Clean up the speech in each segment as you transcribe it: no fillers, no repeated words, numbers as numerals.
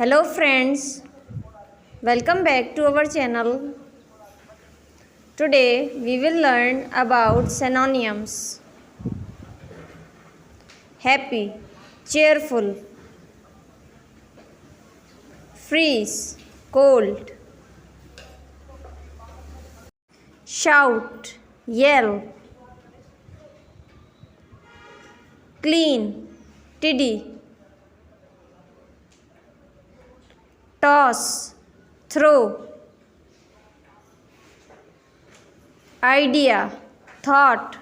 Hello friends, welcome back to our channel. Today we will learn about synonyms. Happy, cheerful, freeze, cold, shout, yell, clean, tidy, toss, throw, idea, thought,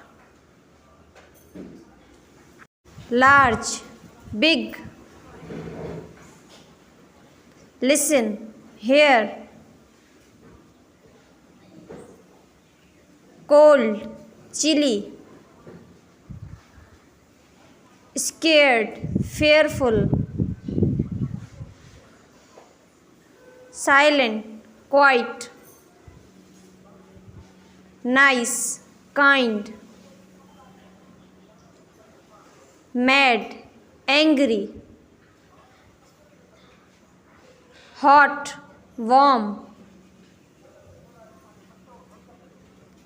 large, big, listen, hear, cold, chilly, scared, fearful, silent, quiet, nice, kind, mad, angry, hot, warm,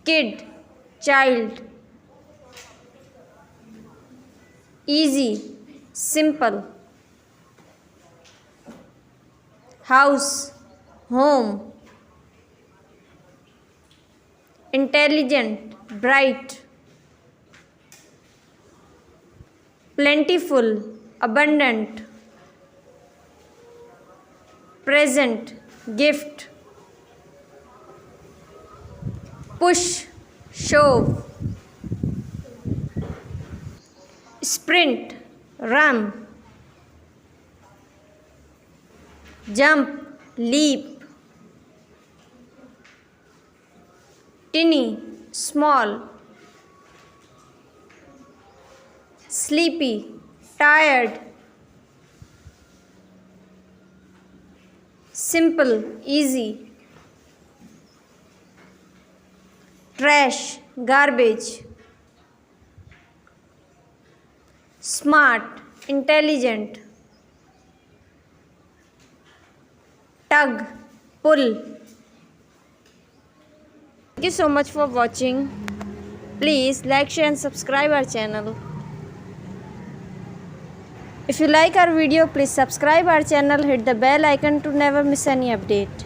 kid, child, easy, simple, house, home, intelligent, bright, plentiful, abundant, present, gift, push, shove, sprint, run, jump, leap, tinny, small, sleepy, tired, simple, easy, trash, garbage, smart, intelligent, tug, pull. Thank you so much for watching. Please like, share and subscribe our channel. If you like our video, please subscribe our channel, hit the bell icon to never miss any update.